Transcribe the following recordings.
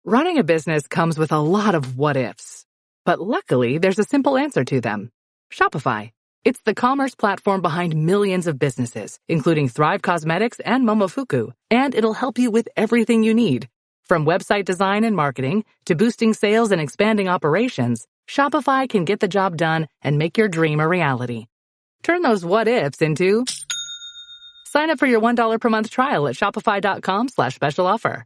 Running a business comes with a lot of what-ifs. But luckily, there's a simple answer to them. Shopify. It's the commerce platform behind millions of businesses, including Thrive Cosmetics and Momofuku. And it'll help you with everything you need. From website design and marketing to boosting sales and expanding operations, Shopify can get the job done and make your dream a reality. Turn those what-ifs into... Sign up for your $1 per month trial at shopify.com/special offer.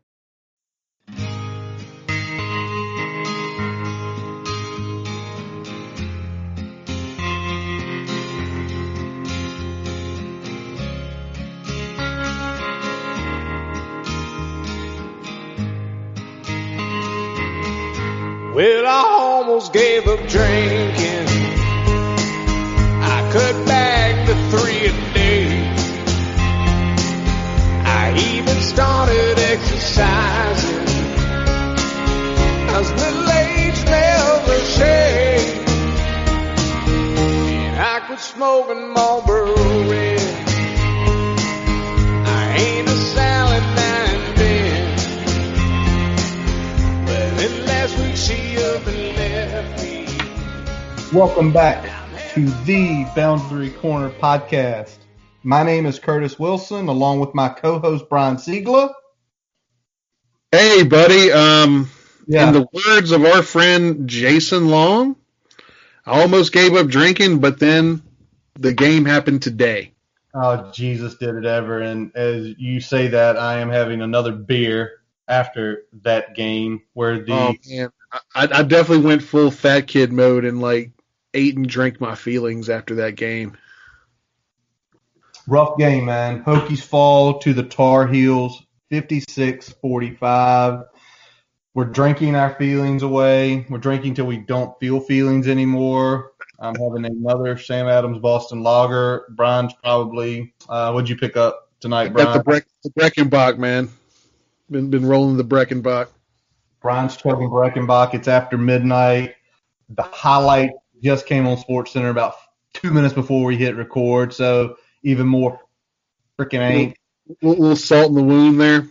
Well, I almost gave up drinking. I cut back to 3 a day. I even started exercising, 'cause middle age never shade. And I quit smoking Marlboro Red. I ain't a salad now and then, but then last week she up and left me. Welcome back to the Boundary Corner podcast. My name is Curtis Wilson, along with my co-host Brian Siegler. Hey, buddy. In the words of our friend Jason Long, I almost gave up drinking, but then the game happened today. Oh, Jesus did it ever. And as you say that, I am having another beer after that game where the... Oh, man. I definitely went full fat kid mode and, ate and drank my feelings after that game. Rough game, man. Hokies fall to the Tar Heels 56-45. We're drinking our feelings away. We're drinking till we don't feel feelings anymore. I'm having another Sam Adams Boston Lager. Brian's probably what'd you pick up tonight, Brian? The Breckenbach, man. Been rolling the Breckenbach. Brian's chugging Breckenbach. It's after midnight. The highlight just came on SportsCenter about 2 minutes before we hit record, so even more freaking angst. A little salt in the wound there.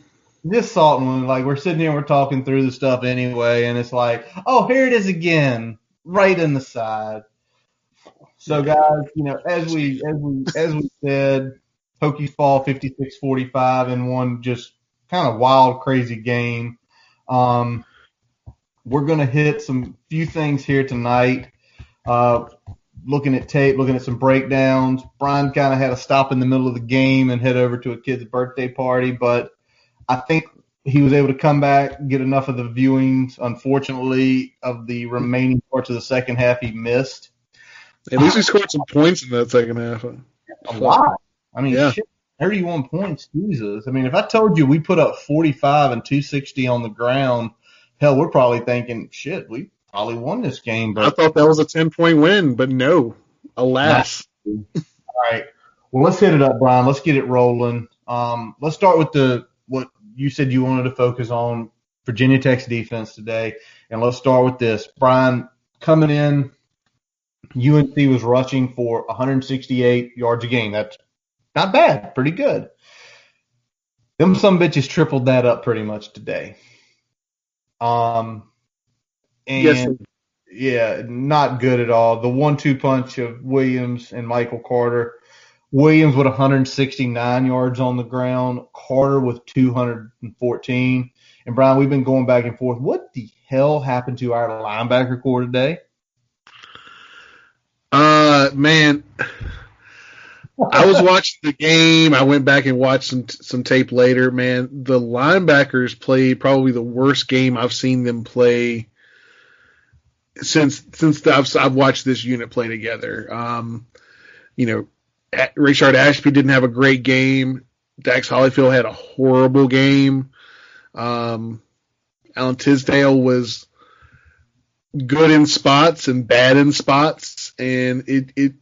Just salt in the wound. We're sitting here, we're talking through the stuff anyway, and it's oh, here it is again, right in the side. So guys, as we said, Hokies fall 56-45 in one just kind of wild, crazy game. We're gonna hit some few things here tonight. Looking at tape, looking at some breakdowns. Brian kind of had to stop in the middle of the game and head over to a kid's birthday party, but I think he was able to come back, get enough of the viewings, unfortunately, of the remaining parts of the second half he missed. At least he scored some points in that second half. A lot. I mean, shit, 31 points, Jesus. I mean, if I told you we put up 45 and 260 on the ground, hell, we're probably thinking, shit, we probably won this game. But I thought that was a 10-point win, but no, alas. All right. Well, let's hit it up, Brian. Let's get it rolling. Let's start with what you said you wanted to focus on, Virginia Tech's defense today. And let's start with this. Brian, coming in, UNC was rushing for 168 yards a game. That's not bad. Pretty good. Them some bitches tripled that up pretty much today. Yes. Yeah, not good at all. The 1-2 punch of Williams and Michael Carter. Williams with 169 yards on the ground. Carter with 214. And, Brian, we've been going back and forth. What the hell happened to our linebacker core today? Man, I was watching the game. I went back and watched some tape later. Man, the linebackers played probably the worst game I've seen them play since I've watched this unit play together. Rayshard Ashby didn't have a great game. Dax Hollifield had a horrible game. Alan Tisdale was good in spots and bad in spots, and it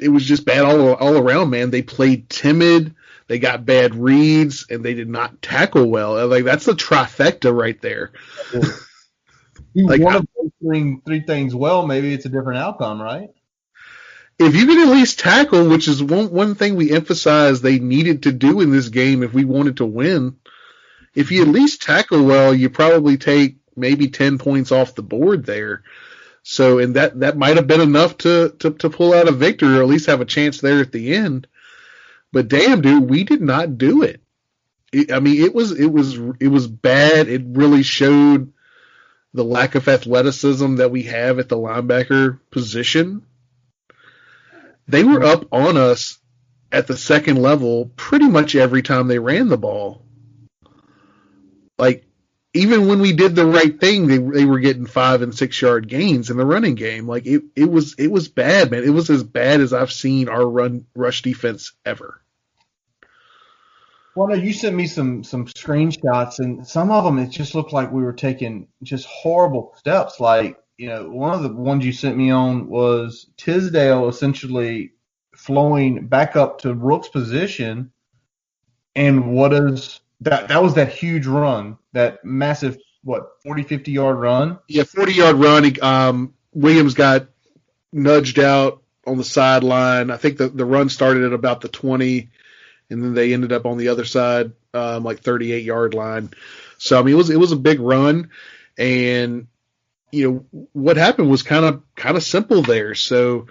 was just bad all around, man. They played timid, they got bad reads, and they did not tackle well. That's the trifecta right there. You want to doing three things well, maybe it's a different outcome, right? If you can at least tackle, which is one thing we emphasized they needed to do in this game if we wanted to win, if you at least tackle well, you probably take maybe 10 points off the board there. So, and that might have been enough to pull out a victory or at least have a chance there at the end. But damn, dude, we did not do it. It was bad. It really showed the lack of athleticism that we have at the linebacker position. They were up on us at the second level pretty much every time they ran the ball. Like, even when we did the right thing, they were getting 5 and 6 yard gains in the running game. Like, it was bad, man. It was as bad as I've seen our rush defense ever. Well, no, you sent me some screenshots, and some of them it just looked like we were taking just horrible steps. Like, one of the ones you sent me on was Tisdale essentially flowing back up to Rook's position, and what is that? That was that huge run, that massive 40, 50 yard run. Yeah, 40-yard run. Williams got nudged out on the sideline. I think the run started at about the 20. And then they ended up on the other side, like 38-yard line. So, it was a big run. And, what happened was kind of simple there. So,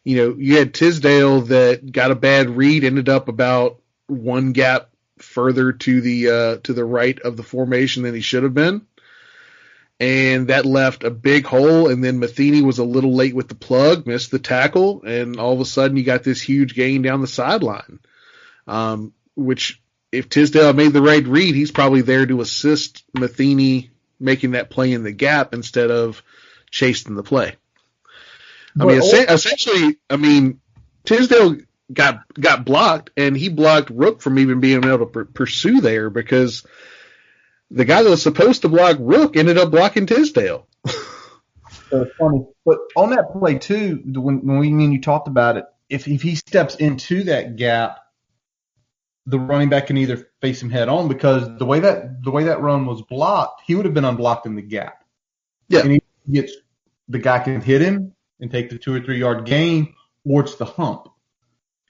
you had Tisdale that got a bad read, ended up about one gap further to the right of the formation than he should have been. And that left a big hole. And then Matheny was a little late with the plug, missed the tackle. And all of a sudden you got this huge gain down the sideline. Which if Tisdale made the right read, he's probably there to assist Matheny making that play in the gap instead of chasing the play. Essentially, Tisdale got blocked, and he blocked Rook from even being able to pursue there because the guy that was supposed to block Rook ended up blocking Tisdale. So it's funny. But on that play, too, when you talked about it, if he steps into that gap, the running back can either face him head on because the way that run was blocked, he would have been unblocked in the gap. Yeah. And the guy can hit him and take the 2 or 3 yard gain, or it's the hump.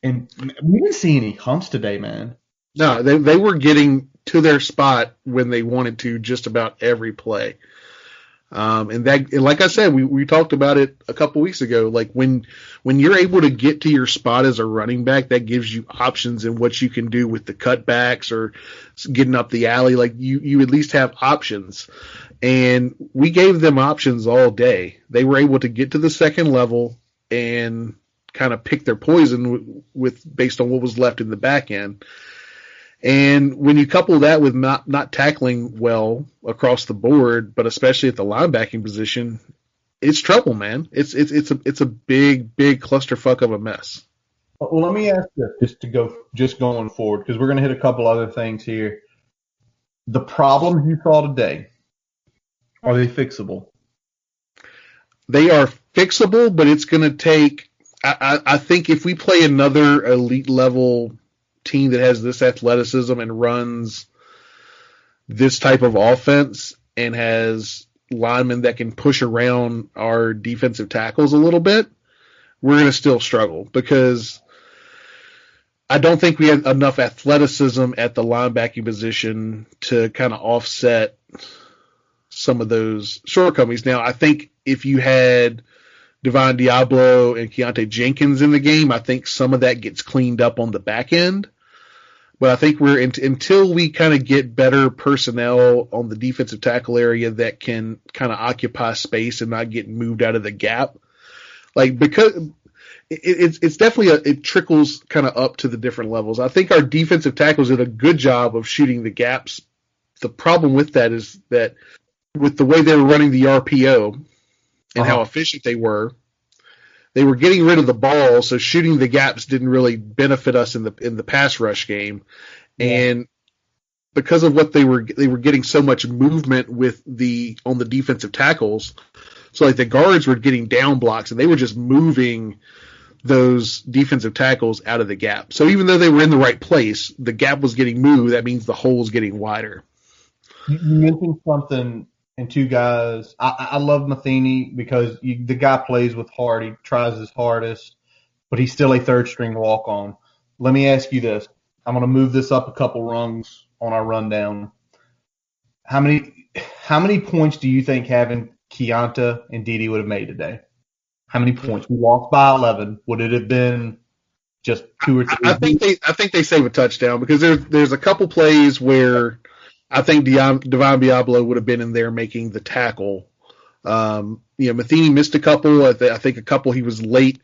And we didn't see any humps today, man. No, they were getting to their spot when they wanted to just about every play. And like I said, we talked about it a couple weeks ago. Like when you're able to get to your spot as a running back, that gives you options in what you can do with the cutbacks or getting up the alley. Like you at least have options. And we gave them options all day. They were able to get to the second level and kind of pick their poison based on what was left in the back end. And when you couple that with not tackling well across the board, but especially at the linebacking position, it's trouble, man. It's a big clusterfuck of a mess. Well, let me ask this just going forward, because we're going to hit a couple other things here. The problems you saw today, are they fixable? They are fixable, but it's going to take. I think if we play another elite level team that has this athleticism and runs this type of offense and has linemen that can push around our defensive tackles a little bit, we're going to still struggle because I don't think we have enough athleticism at the linebacking position to kind of offset some of those shortcomings. Now, I think if you had Divine Diablo and Keontae Jenkins in the game, I think some of that gets cleaned up on the back end. But I think until we kind of get better personnel on the defensive tackle area that can kind of occupy space and not get moved out of the gap, like because it's definitely it trickles kind of up to the different levels. I think our defensive tackles did a good job of shooting the gaps. The problem with that is that with the way they were running the RPO and how efficient they were getting rid of the ball, so shooting the gaps didn't really benefit us in the pass rush game. Yeah. And because of what they were getting so much movement on the defensive tackles, so like the guards were getting down blocks and they were just moving those defensive tackles out of the gap. So even though they were in the right place, the gap was getting moved. That means the hole was getting wider. You mentioned something. And two guys, I love Matheny because the guy plays with heart. He tries his hardest, but he's still a third-string walk-on. Let me ask you this. I'm going to move this up a couple rungs on our rundown. how many points do you think having Keonta and Dede would have made today? How many points? We lost by 11. Would it have been just 2 or 3? I think they save a touchdown because there's a couple plays where I think Divine Diablo would have been in there making the tackle. Matheny missed a couple. I think a couple he was late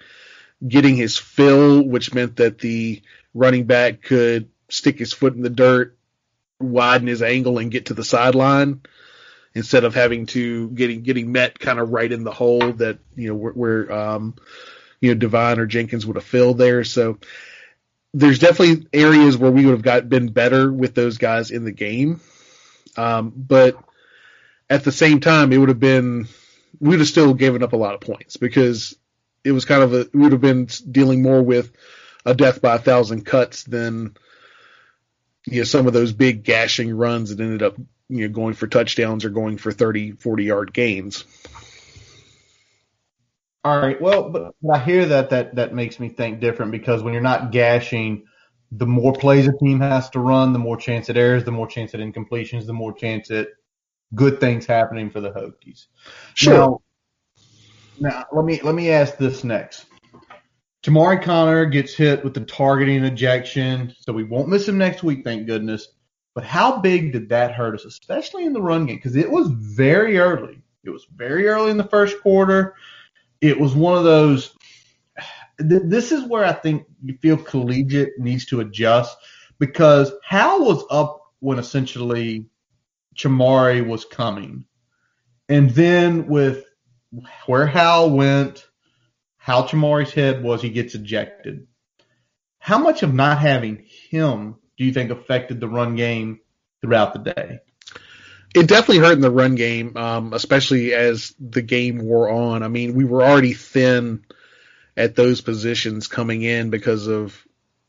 getting his fill, which meant that the running back could stick his foot in the dirt, widen his angle, and get to the sideline instead of having to getting met kind of right in the hole that where Divine or Jenkins would have filled there. So there's definitely areas where we would have been better with those guys in the game. But at the same time, we would have still given up a lot of points because it was we would have been dealing more with a death by 1,000 cuts than some of those big gashing runs that ended up going for touchdowns or going for 30, 40-yard gains. All right. Well, but I hear that makes me think different because when you're not gashing, the more plays a team has to run, the more chance at errors, the more chance at incompletions, the more chance at good things happening for the Hokies. Sure. Now let me ask this next. Jamari Conner gets hit with the targeting ejection, so we won't miss him next week, thank goodness. But how big did that hurt us, especially in the run game? Because it was very early. It was very early in the first quarter. It was one of those – this is where I think you feel collegiate needs to adjust because Hal was up when essentially Chamari was coming. And then with where Hal went, how Chamari's head was, he gets ejected. How much of not having him do you think affected the run game throughout the day? It definitely hurt in the run game, especially as the game wore on. I mean, we were already thin at those positions coming in because of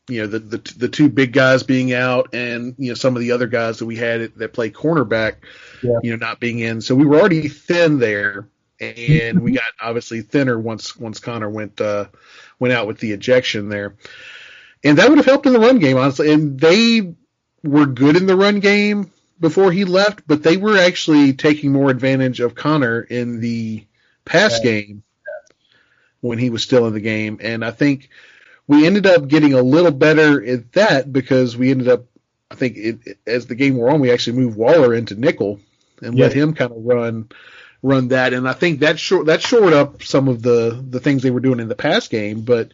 the two big guys being out and some of the other guys that we had that play cornerback, not being in. So we were already thin there, and we got obviously thinner once Connor went out with the ejection there. And that would have helped in the run game, honestly. And they were good in the run game before he left, but they were actually taking more advantage of Connor in the pass game when he was still in the game. And I think we ended up getting a little better at that because we ended up, I think, as the game wore on, we actually moved Waller into nickel and let him kind of run that. And I think that shored up some of the things they were doing in the pass game, but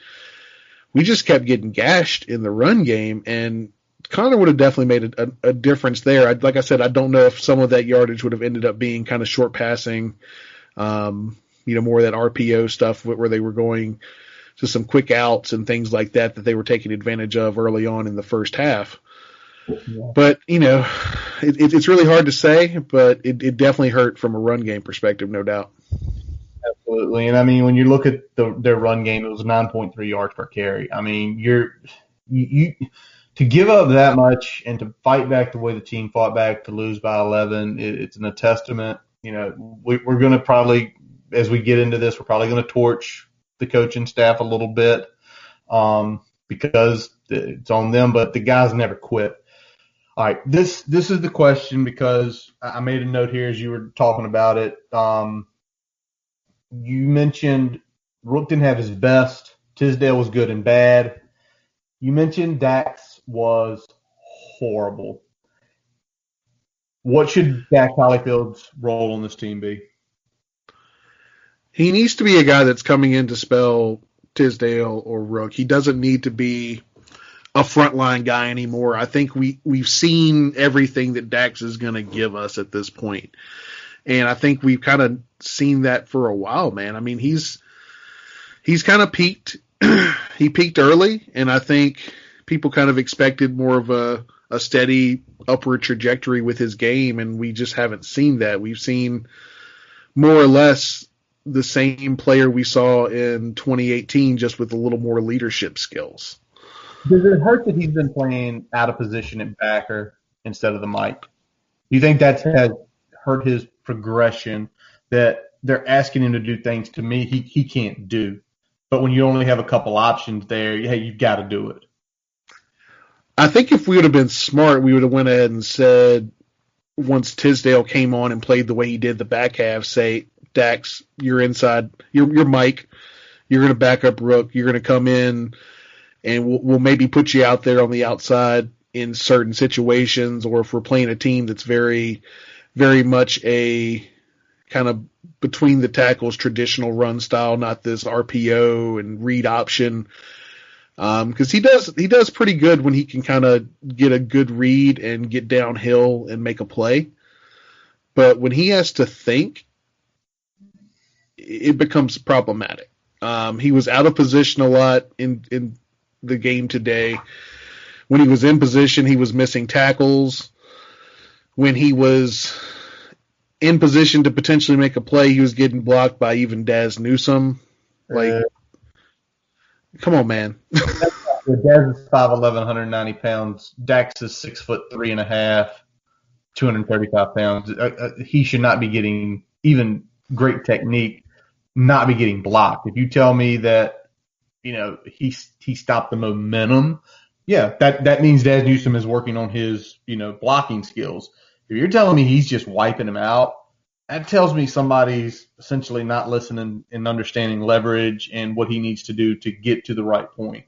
we just kept getting gashed in the run game, and Connor would have definitely made a difference there. Like I said, I don't know if some of that yardage would have ended up being kind of short passing, more of that RPO stuff where they were going to some quick outs and things like that they were taking advantage of early on in the first half. Yeah. But, it's really hard to say, but it definitely hurt from a run game perspective, no doubt. Absolutely. And I mean, when you look at their run game, it was 9.3 yards per carry. I mean, you to give up that much and to fight back the way the team fought back to lose by 11, it's an testament. We're going to probably, as we get into this, we're probably going to torch the coaching staff a little bit because it's on them, but the guys never quit. All right, this is the question because I made a note here as you were talking about it. You mentioned Rook didn't have his best. Tisdale was good and bad. You mentioned Dax was horrible. What should Dax Hollyfield's role on this team be? He needs to be a guy that's coming in to spell Tisdale or Rook. He doesn't need to be a frontline guy anymore. I think we've seen everything that Dax is going to give us at this point. And I think we've kind of seen that for a while, man. I mean, he's kind of peaked. He peaked early, and I think people kind of expected more of a steady upward trajectory with his game, and we just haven't seen that. We've seen more or less the same player we saw in 2018, just with a little more leadership skills. Does it hurt that he's been playing out of position at backer instead of the Mike? Do you think that has hurt his progression, that they're asking him to do things to me he can't do? But when you only have a couple options there, hey, you've got to do it. I think if we would have been smart, we would have went ahead and said, once Tisdale came on and played the way he did the back half, say, Dax, you're inside, you're Mike, you're going to back up Rook, you're going to come in, and we'll maybe put you out there on the outside in certain situations, or if we're playing a team that's very, very much a kind of between the tackles traditional run style, not this RPO and read option. Because he does pretty good when he can kind of get a good read and get downhill and make a play. But when he has to think, it becomes problematic. He was out of position a lot in the game today. When he was in position, he was missing tackles. When he was in position to potentially make a play, he was getting blocked by even Daz Newsome. Like, come on, man. Daz is 5'11", 190 pounds. Dax is 6'3.5", 235 pounds. He should not be getting even great technique, not be getting blocked. If you tell me that, he stopped the momentum, yeah, that means Daz Newsome is working on his, blocking skills. If you're telling me he's just wiping him out, that tells me somebody's essentially not listening and understanding leverage and what he needs to do to get to the right point.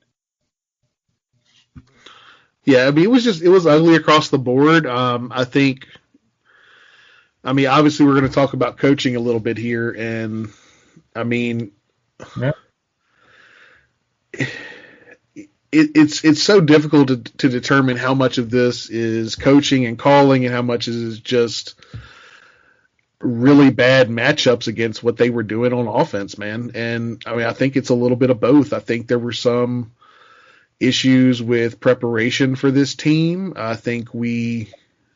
Yeah, I mean, it was ugly across the board. Obviously we're going to talk about coaching a little bit here, and I mean, yeah. It's so difficult to determine how much of this is coaching and calling and how much is just really bad matchups against what they were doing on offense, man. And I mean, I think it's a little bit of both. I think there were some issues with preparation for this team. I think we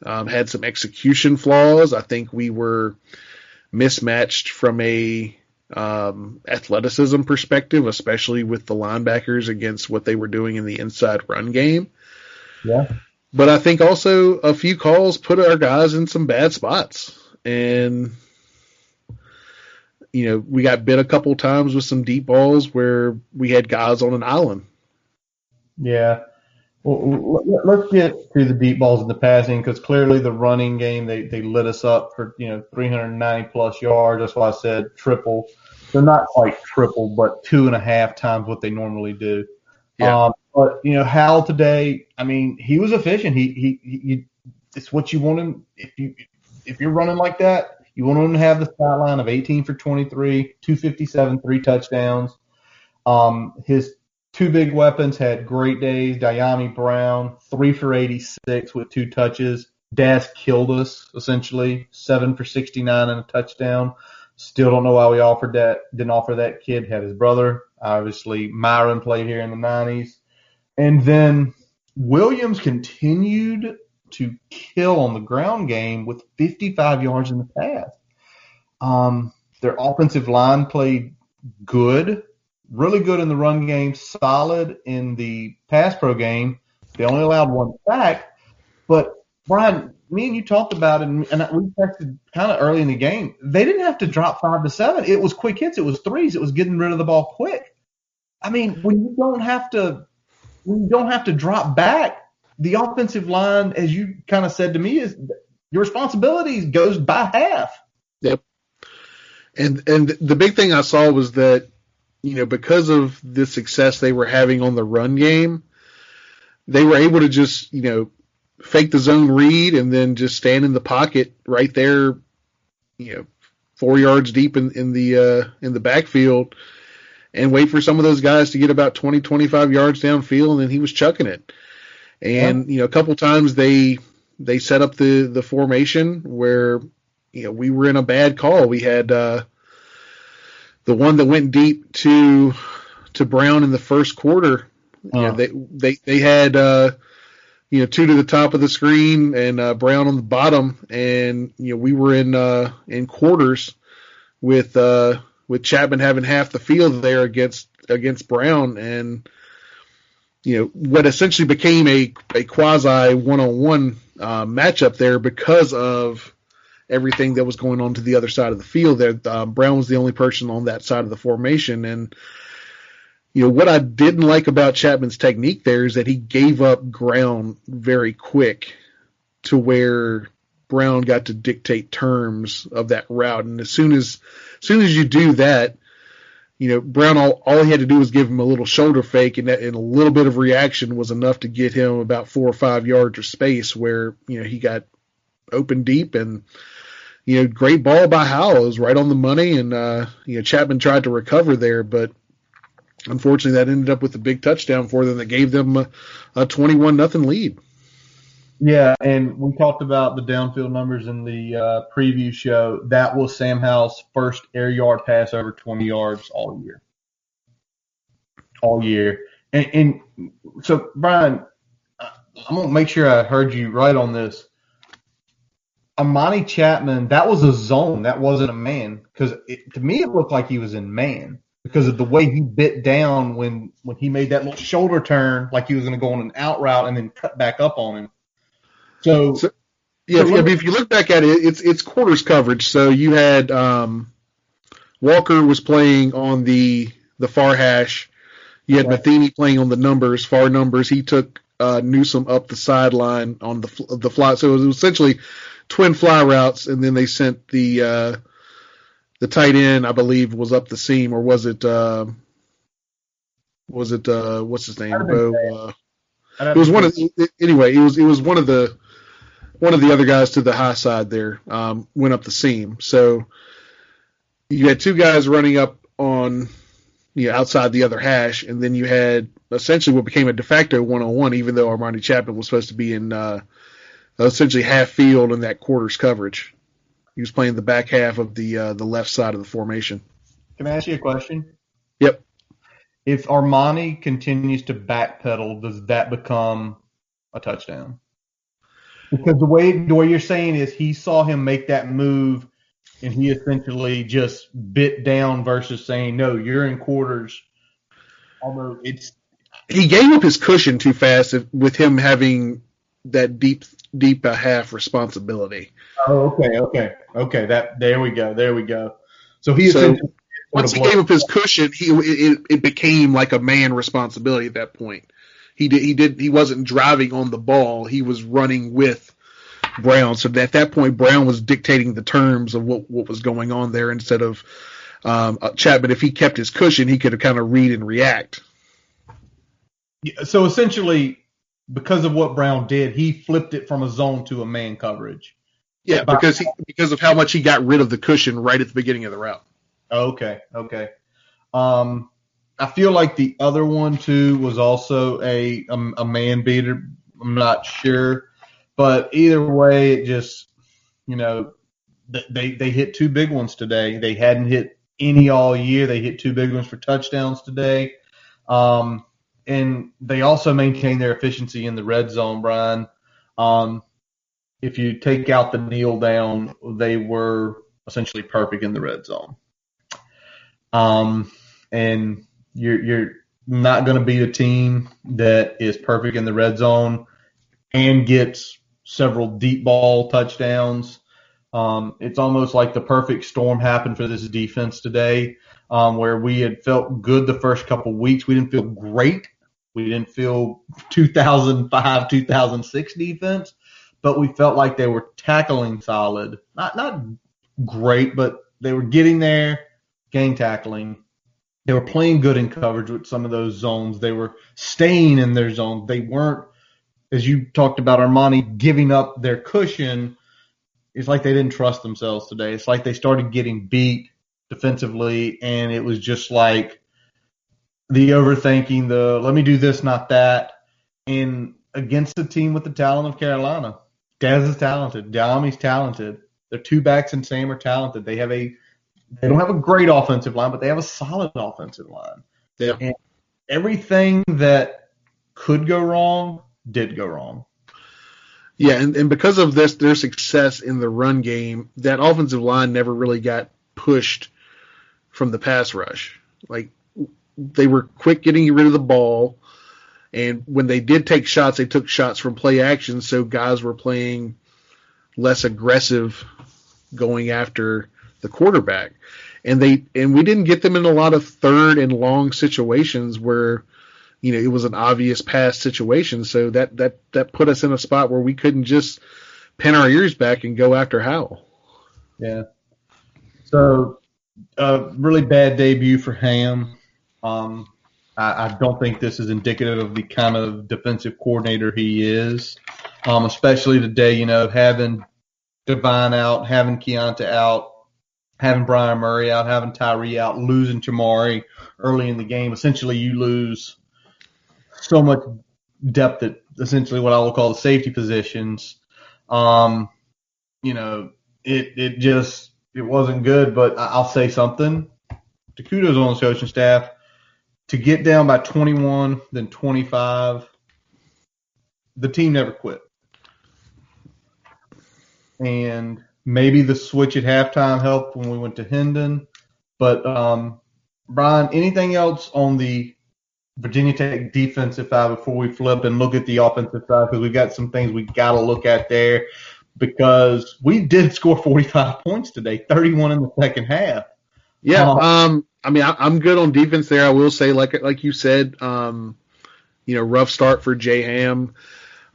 had some execution flaws. I think we were mismatched from a athleticism perspective, especially with the linebackers against what they were doing in the inside run game. Yeah. But I think also a few calls put our guys in some bad spots. And, we got bit a couple times with some deep balls where we had guys on an island. Yeah. Well, let's get to the deep balls in the passing, because clearly the running game, they lit us up for, 390 plus yards. That's why I said triple. They're not quite triple, but 2.5 times what they normally do. Yeah. But Hal today, I mean, he was efficient. He it's what you want him. If you're running like that, you want him to have the stat line of 18 for 23, 257, 3 touchdowns. His two big weapons had great days. Diami Brown, 3 for 86 with 2 touches. Daz killed us, essentially, 7 for 69 and a touchdown. Still don't know why we didn't offer that kid. Had his brother. Obviously, Myron played here in the 90s. And then Williams continued to kill on the ground game with 55 yards in the pass. Their offensive line played good, really good in the run game, solid in the pass pro game. They only allowed 1 sack. But, Brian, me and you talked about it, and we texted kind of early in the game. They didn't have to drop 5 to 7. It was quick hits. It was threes. It was getting rid of the ball quick. I mean, when you don't have to drop back, the offensive line, as you kind of said to me, is your responsibility goes by half. Yep. And the big thing I saw was that, because of the success they were having on the run game, they were able to just, fake the zone read and then just stand in the pocket right there, 4 yards deep in the backfield and wait for some of those guys to get about 20, 25 yards downfield, and then he was chucking it. And, a couple times they set up the formation where, we were in a bad call. We had the one that went deep to Brown in the first quarter. They had 2 to the top of the screen and Brown on the bottom, and we were in quarters with Chapman having half the field there against Brown, and what essentially became a quasi one-on-one matchup there because of everything that was going on to the other side of the field. There, Brown was the only person on that side of the formation, and what I didn't like about Chapman's technique there is that he gave up ground very quick to where Brown got to dictate terms of that route. And as soon as you do that, Brown, all he had to do was give him a little shoulder fake, and a little bit of reaction was enough to get him about 4 or 5 yards of space where, he got open deep, and, great ball by Howell. It was right on the money, and, Chapman tried to recover there, but unfortunately that ended up with a big touchdown for them that gave them a 21-0 lead. Yeah, and we talked about the downfield numbers in the preview show. That was Sam Howell's first air yard pass over 20 yards all year. All year. And so, Brian, I'm going to make sure I heard you right on this. Amani Chapman, that was a zone. That wasn't a man. Because to me, it looked like he was in man because of the way he bit down when he made that little shoulder turn, like he was going to go on an out route and then cut back up on him. So if you look back at it, it's quarters coverage. So you had Walker was playing on the far hash. You had Matheny playing on the far numbers. He took Newsome up the sideline on the fly. So it was essentially twin fly routes, and then they sent the tight end, I believe, was up the seam, or was it what's his name? It was one of the other guys to the high side there, went up the seam. So you had two guys running up on, outside the other hash, and then you had essentially what became a de facto 1-on-1, even though Armani Chapman was supposed to be in essentially half field in that quarters coverage. He was playing the back half of the left side of the formation. Can I ask you a question? Yep. If Armani continues to backpedal, does that become a touchdown? Because the way you're saying is he saw him make that move and he essentially just bit down versus saying, no, you're in quarters. Although he gave up his cushion too fast with him having that deep half responsibility. Oh, okay. There we go. So once he gave up his cushion, it became like a man responsibility at that point. He wasn't driving on the ball. He was running with Brown. So at that point, Brown was dictating the terms of what was going on there instead of Chapman. If he kept his cushion, he could have kind of read and react. So essentially, because of what Brown did, he flipped it from a zone to a man coverage. Yeah, because of how much he got rid of the cushion right at the beginning of the route. Okay. I feel like the other one too was also a man beater. I'm not sure, but either way, it just they hit two big ones today. They hadn't hit any all year. They hit two big ones for touchdowns today, and they also maintained their efficiency in the red zone, Brian. If you take out the kneel down, they were essentially perfect in the red zone. And you're not going to beat a team that is perfect in the red zone and gets several deep ball touchdowns. It's almost like the perfect storm happened for this defense today, where we had felt good the first couple weeks. We didn't feel great. We didn't feel 2005, 2006 defense, but we felt like they were tackling solid. Not great, but they were getting there, gang tackling. They were playing good in coverage with some of those zones. They were staying in their zones. They weren't, as you talked about, Armani giving up their cushion. It's like they didn't trust themselves today. It's like they started getting beat defensively, and it was just like the overthinking, the let me do this, not that. And against a team with the talent of Carolina, Dez is talented. Diami's talented. Their two backs and Sam are talented. They don't have a great offensive line, but they have a solid offensive line. Yeah. And everything that could go wrong did go wrong. Yeah, and because of their success in the run game, that offensive line never really got pushed from the pass rush. Like, they were quick getting rid of the ball, and when they did take shots, they took shots from play action, so guys were playing less aggressive going after the quarterback. And we didn't get them in a lot of third and long situations where, it was an obvious pass situation. So that put us in a spot where we couldn't just pin our ears back and go after Howell. Yeah. So, really bad debut for Ham. I don't think this is indicative of the kind of defensive coordinator he is, especially today, having Devine out, having Keonta out, having Brian Murray out, having Tyree out, losing Jamari early in the game. Essentially, you lose so much depth at essentially what I will call the safety positions. It wasn't good, but I'll say something. To kudos on the coaching staff. To get down by 21, then 25, the team never quit. And maybe the switch at halftime helped when we went to Hendon. But, Brian, anything else on the Virginia Tech defensive side before we flip and look at the offensive side? Because we've got some things we got to look at there. Because we did score 45 points today, 31 in the second half. Yeah, I'm good on defense there. I will say, like you said, rough start for J Ham.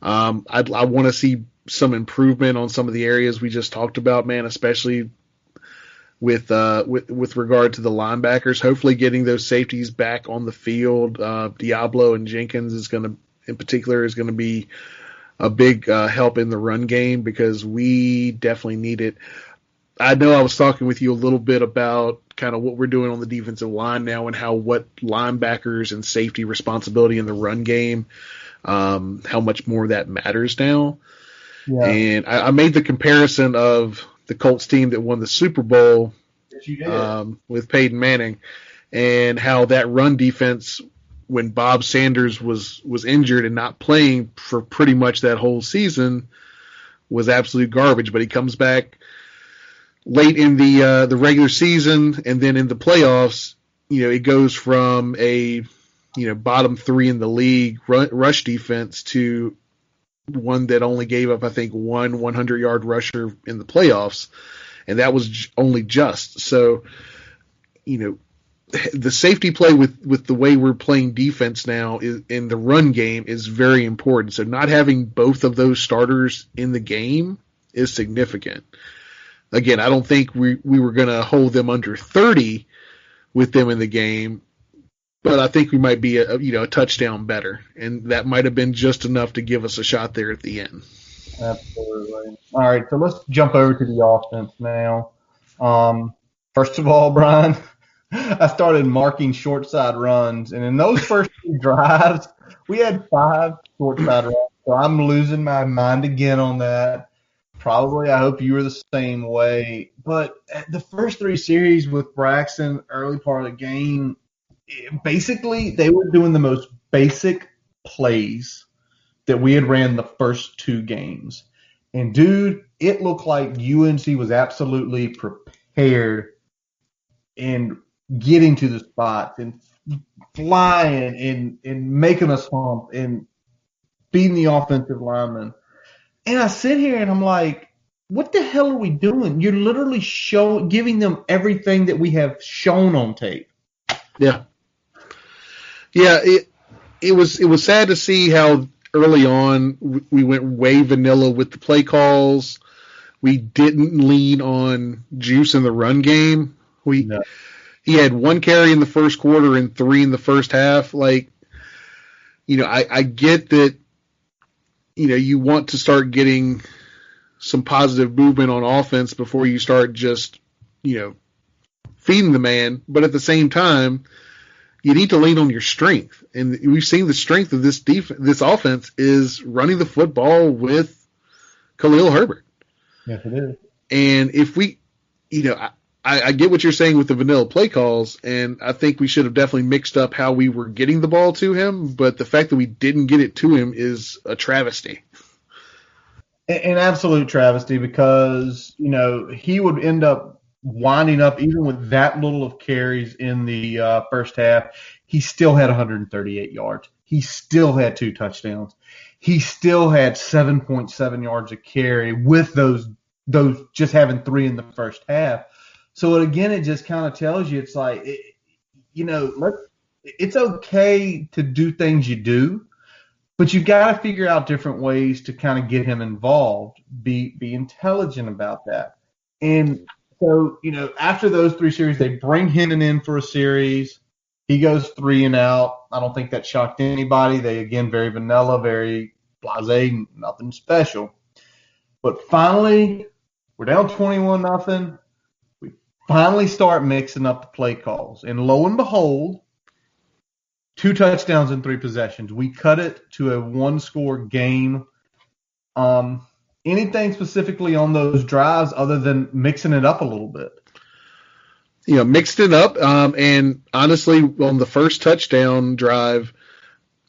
I want to see some improvement on some of the areas we just talked about, man, especially with regard to the linebackers. Hopefully, getting those safeties back on the field. Diablo and Jenkins is going to be a big help in the run game because we definitely need it. I know I was talking with you a little bit about kind of what we're doing on the defensive line now and what linebackers and safety responsibility in the run game, how much more that matters now. Yeah. And I made the comparison of the Colts team that won the Super Bowl with Peyton Manning and how that run defense, when Bob Sanders was injured and not playing for pretty much that whole season, was absolute garbage. But he comes back late in the regular season, and then in the playoffs, it goes from a bottom 3 in the league rush defense to one that only gave up, I think, one 100-yard rusher in the playoffs, and that was only just. So, the safety play with the way we're playing defense now in the run game is very important. So not having both of those starters in the game is significant. Again, I don't think we were going to hold them under 30 with them in the game, but I think we might be a touchdown better, and that might have been just enough to give us a shot there at the end. Absolutely. All right, so let's jump over to the offense now. First of all, Brian, I started marking short side runs, and in those first 2 drives, we had 5 short side runs, so I'm losing my mind again on that. Probably, I hope you were the same way. But the first 3 series with Braxton, early part of the game, basically they were doing the most basic plays that we had ran the first 2 games. And, dude, it looked like UNC was absolutely prepared and getting to the spots and flying and making us hump and beating the offensive linemen. And I sit here and I'm like, what the hell are we doing? You're literally giving them everything that we have shown on tape. Yeah. Yeah, it was sad to see how early on we went way vanilla with the play calls. We didn't lean on Juice in the run game. He had 1 carry in the first quarter and 3 in the first half. I get that, you want to start getting some positive movement on offense before you start just, feeding the man. But at the same time, you need to lean on your strength. And we've seen the strength of this offense is running the football with Khalil Herbert. Yes, it is. And if we, I get what you're saying with the vanilla play calls, and I think we should have definitely mixed up how we were getting the ball to him, but the fact that we didn't get it to him is a travesty. An absolute travesty because, he would end up winding up, even with that little of carries in the first half, he still had 138 yards. He still had 2 touchdowns. He still had 7.7 yards a carry with those just having 3 in the first half. So again, it just kind of tells you it's like, it's okay to do things you do, But you've got to figure out different ways to kind of get him involved, be intelligent about that. And so, after those 3 series, they bring Hendon in for a series. He goes 3 and out. I don't think that shocked anybody. They, again, very vanilla, very blasé, nothing special. But finally, we're down 21-0. We finally start mixing up the play calls. And lo and behold, 2 touchdowns in 3 possessions. We cut it to a 1-score game. Anything specifically on those drives other than mixing it up a little bit? Mixed it up. And honestly, on the first touchdown drive,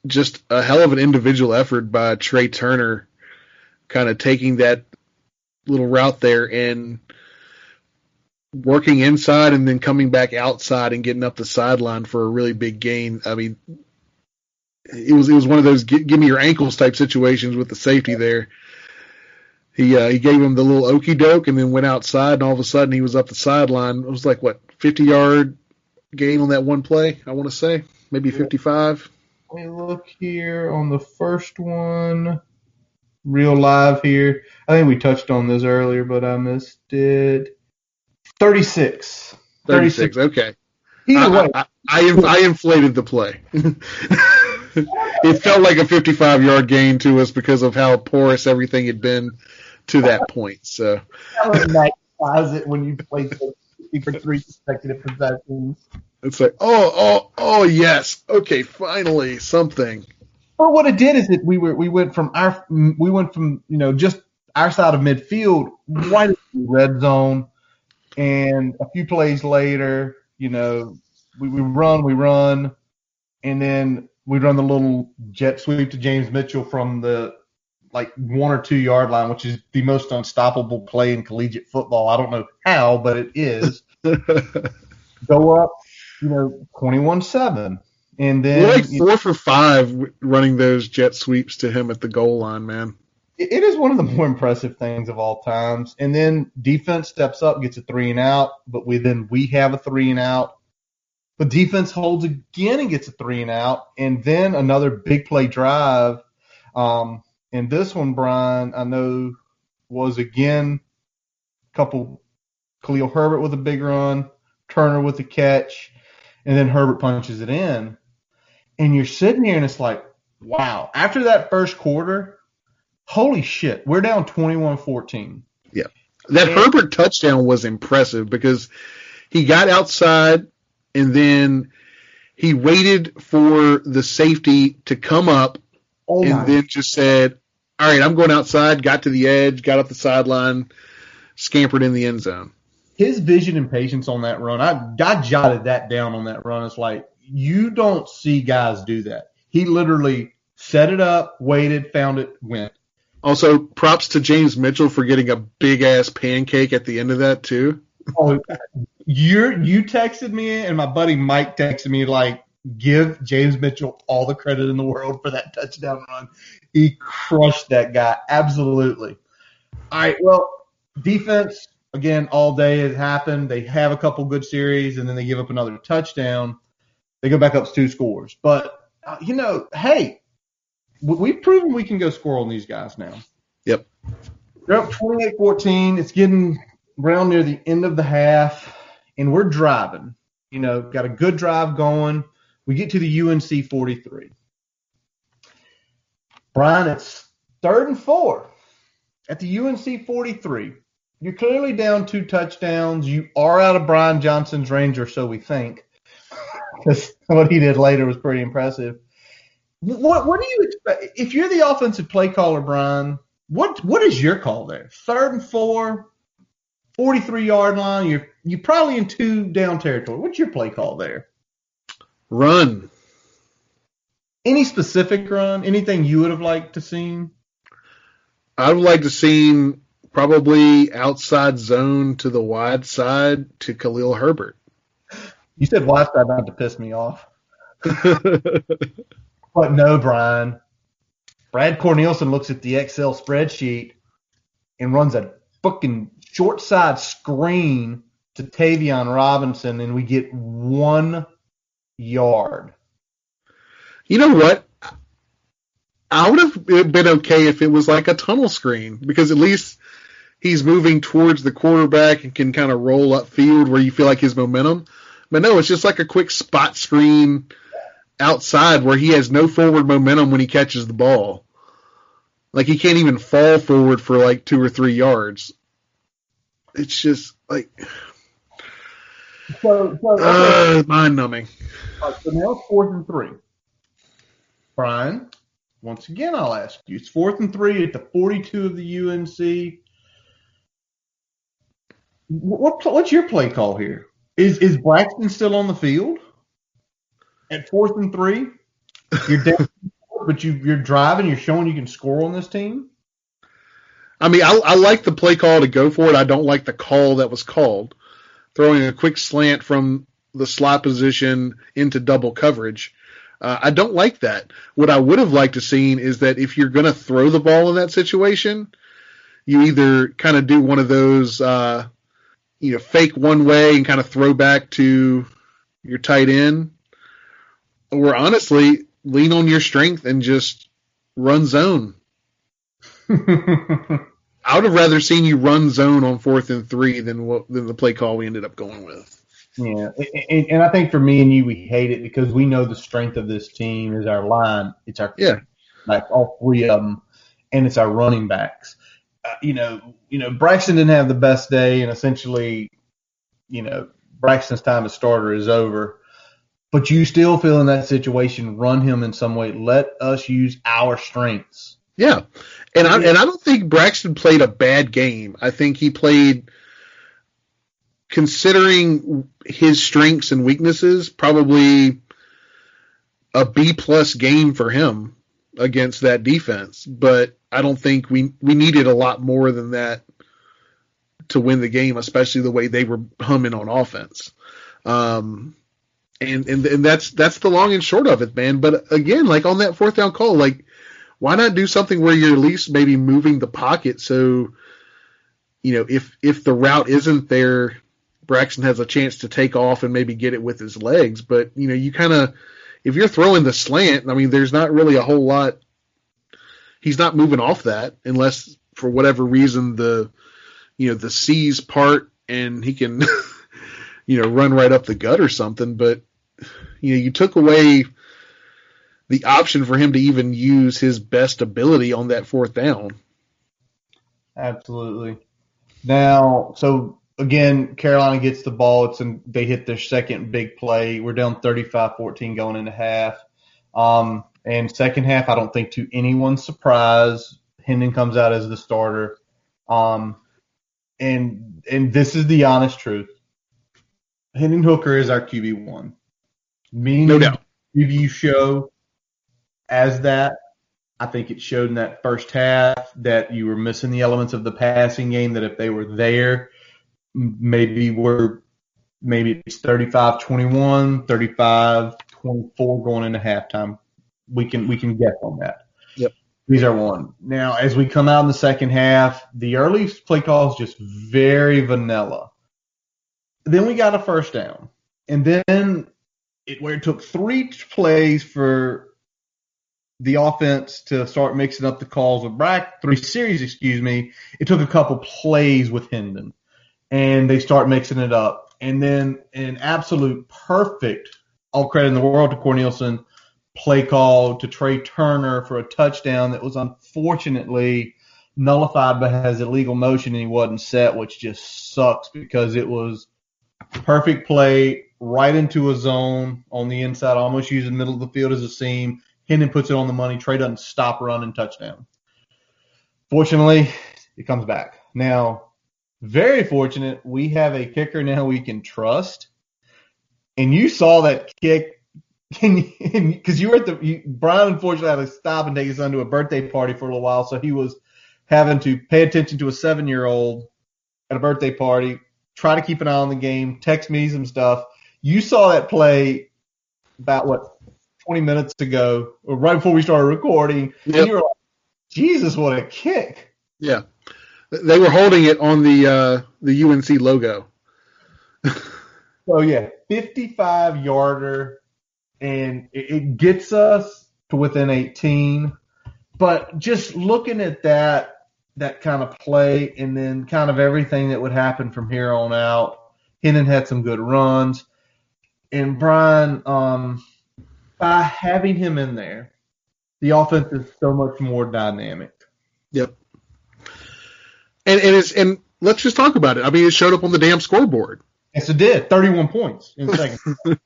just a hell of an individual effort by Trey Turner, kind of taking that little route there and working inside and then coming back outside and getting up the sideline for a really big gain. I mean, it was one of those give me your ankles type situations with the safety there. He gave him the little okey doke and then went outside, and all of a sudden he was up the sideline. It was like, 50-yard gain on that one play, I want to say, maybe 55. Let me look here on the first one, real live here. I think we touched on this earlier, but I missed it. 36. 36, okay. Either way. I inflated the play. It felt like a 55-yard gain to us because of how porous everything had been to that point. So that magnifies it when you play for 3 consecutive possessions. It's like, oh, yes, okay, finally something. Well, what it did is that we went from just our side of midfield right into the red zone, and a few plays later, we run, and then we run the little jet sweep to James Mitchell from the 1 or 2 yard line, which is the most unstoppable play in collegiate football. I don't know how, but it is. Go up, 21-7. And then we're 4 for 5 running those jet sweeps to him at the goal line, man. It is one of the more impressive things of all times. And then defense steps up, gets a 3 and out, but we have a 3 and out. But defense holds again and gets a 3 and out, and then another big play drive. And this one, Brian, I know was again a couple. Khalil Herbert with a big run, Turner with a catch, and then Herbert punches it in. And you're sitting here and it's like, wow. After that first quarter, holy shit, we're down 21-14. Yeah. That Herbert touchdown was impressive because he got outside and then he waited for the safety to come up and then just said, all right, I'm going outside, got to the edge, got up the sideline, scampered in the end zone. His vision and patience on that run, I jotted that down on that run. It's like, you don't see guys do that. He literally set it up, waited, found it, went. Also, props to James Mitchell for getting a big-ass pancake at the end of that, too. Oh, you texted me, and my buddy Mike texted me, give James Mitchell all the credit in the world for that touchdown run. He crushed that guy, absolutely. All right, well, defense, again, all day has happened. They have a couple good series, and then they give up another touchdown. They go back up 2 scores. But, hey, we've proven we can go score on these guys now. Yep. They're up 28-14. It's getting around near the end of the half, and we're driving. Got a good drive going. We get to the UNC 43. Brian, it's 3rd and 4 at the UNC 43. You're clearly down 2 touchdowns. You are out of Brian Johnson's range, or so we think, because what he did later was pretty impressive. What do you expect? If you're the offensive play caller, Brian, what is your call there? 3rd and 4, 43-yard line. You're probably in 2 down territory. What's your play call there? Run. Any specific run? Anything you would have liked to see? I would like to see probably outside zone to the wide side to Khalil Herbert. You said wide side not to piss me off. But no, Brian. Brad Cornelison looks at the Excel spreadsheet and runs a fucking short side screen to Tavion Robinson, and we get 1 yard. You know what? I would have been okay if it was like a tunnel screen, because at least he's moving towards the quarterback and can kind of roll upfield where you feel like his momentum. But no, it's just like a quick spot screen outside where he has no forward momentum when he catches the ball. Like, he can't even fall forward for like 2 or 3 yards. It's just like mind numbing. So now it's 4th and 3. Brian, once again, I'll ask you. It's 4th and 3 at the 42 of the UNC. What's your play call here? Is Braxton still on the field at 4th and 3? You're down, but you're driving. You're showing you can score on this team. I mean, I like the play call to go for it. I don't like the call that was called, throwing a quick slant from the slot position into double coverage. I don't like that. What I would have liked to seen is that if you're going to throw the ball in that situation, you either kind of do one of those, fake one way and kind of throw back to your tight end, or honestly lean on your strength and just run zone. I would have rather seen you run zone on 4th and 3 than the play call we ended up going with. Yeah, and I think for me and you, we hate it because we know the strength of this team is our line. It's our like all 3 of them, and it's our running backs. Braxton didn't have the best day, and essentially, Braxton's time as starter is over. But you still feel in that situation, run him in some way. Let us use our strengths. Yeah, and I don't think Braxton played a bad game. I think he played, considering his strengths and weaknesses, probably a B+ game for him against that defense. But I don't think we needed a lot more than that to win the game, especially the way they were humming on offense. And that's the long and short of it, man. But again, like on that 4th down call, like, why not do something where you're at least maybe moving the pocket so, if the route isn't there, Braxton has a chance to take off and maybe get it with his legs. But, you kind of, if you're throwing the slant, I mean, there's not really a whole lot. He's not moving off that unless for whatever reason the C's part and he can, run right up the gut or something. But, you took away the option for him to even use his best ability on that 4th down. Absolutely. Now, so again, Carolina gets the ball. They hit their second big play. We're down 35-14 going into half. And second half, I don't think to anyone's surprise, Hendon comes out as the starter. And this is the honest truth. Hendon Hooker is our QB1. No doubt. Preview show as that. I think it showed in that first half that you were missing the elements of the passing game, that if they were there, maybe it's 35-21, 35-24 going into halftime. We can guess on that. Yep. These are one. Now, as we come out in the second half, the early play call is just very vanilla. Then we got a first down. And then where it took 3 plays for the offense to start mixing up the calls with 3 series, it took a couple plays with Hendon. And they start mixing it up. And then an absolute perfect, all credit in the world to Cornelison, play call to Trey Turner for a touchdown that was unfortunately nullified by his illegal motion, and he wasn't set, which just sucks because it was perfect play right into a zone on the inside, almost using the middle of the field as a seam. Hendon puts it on the money. Trey doesn't stop running, touchdown. Fortunately, it comes back. Now, very fortunate, we have a kicker now we can trust. And you saw that kick because you were Brian unfortunately had to stop and take his son to a birthday party for a little while, so he was having to pay attention to a 7-year-old at a birthday party, try to keep an eye on the game, text me some stuff. You saw that play about 20 minutes ago, or right before we started recording, Yep. And you were like, Jesus, what a kick. Yeah. They were holding it on the UNC logo. So, yeah, 55-yarder, and it gets us to within 18. But just looking at that kind of play and then kind of everything that would happen from here on out, Hendon had some good runs. And Brian, by having him in there, the offense is so much more dynamic. Yep. And let's just talk about it. I mean, it showed up on the damn scoreboard. Yes, it did. 31 points in the second half.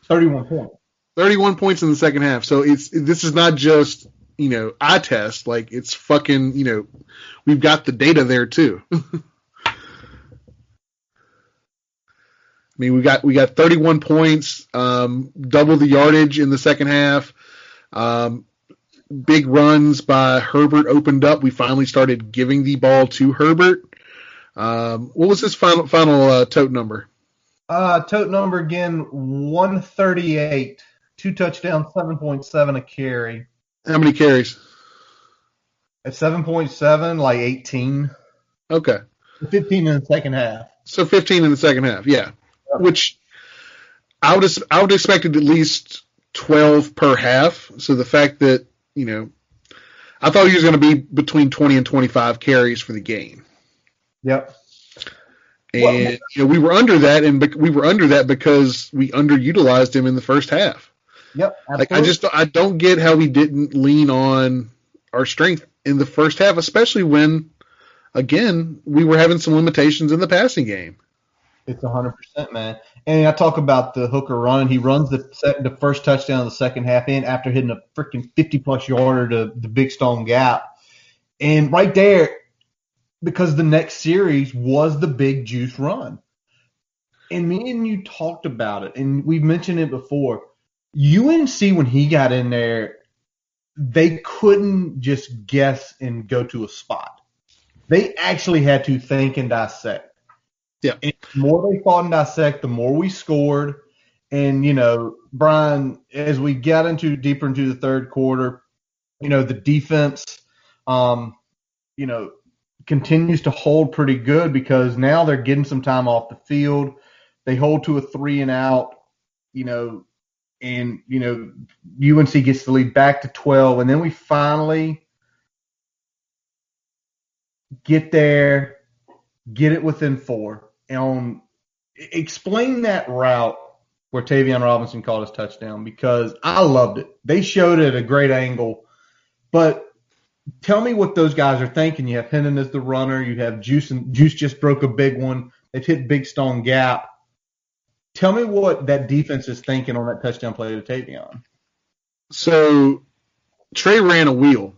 31 points. 31 points in the second half. So this is not just, eye test. Like, it's fucking, we've got the data there too. I mean, we got 31 points, double the yardage in the second half. Big runs by Herbert opened up. We finally started giving the ball to Herbert. What was his final tote number? Tote number again, 138. 2 touchdowns, 7.7 a carry. How many carries? At 7.7, like 18. Okay. 15 in the second half. So 15 in the second half, yeah. Which I would expected at least 12 per half. So the fact that, I thought he was going to be between 20 and 25 carries for the game. Yep. And we were under that, and we were under that because we underutilized him in the first half. Yep. Absolutely. Like I don't get how we didn't lean on our strength in the first half, especially when, again, we were having some limitations in the passing game. It's 100%, man. And I talk about the Hooker run. He runs the first touchdown of the second half in after hitting a freaking 50-plus yarder to the Big Stone Gap. And right there, because the next series was the big juice run. And me and you talked about it, and we've mentioned it before. UNC, when he got in there, they couldn't just guess and go to a spot. They actually had to think and dissect. Yeah. And the more they fought and dissect, the more we scored. And, Brian, as we got deeper into the third quarter, the defense, continues to hold pretty good because now they're getting some time off the field. They hold to a 3-and-out, and, UNC gets the lead back to 12. And then we finally get there, get it within 4. And explain that route where Tavion Robinson caught his touchdown because I loved it. They showed it at a great angle. But tell me what those guys are thinking. You have Hendon as the runner. You have Juice, and Juice just broke a big one. They've hit Big Stone Gap. Tell me what that defense is thinking on that touchdown play to Tavion. So Trey ran a wheel.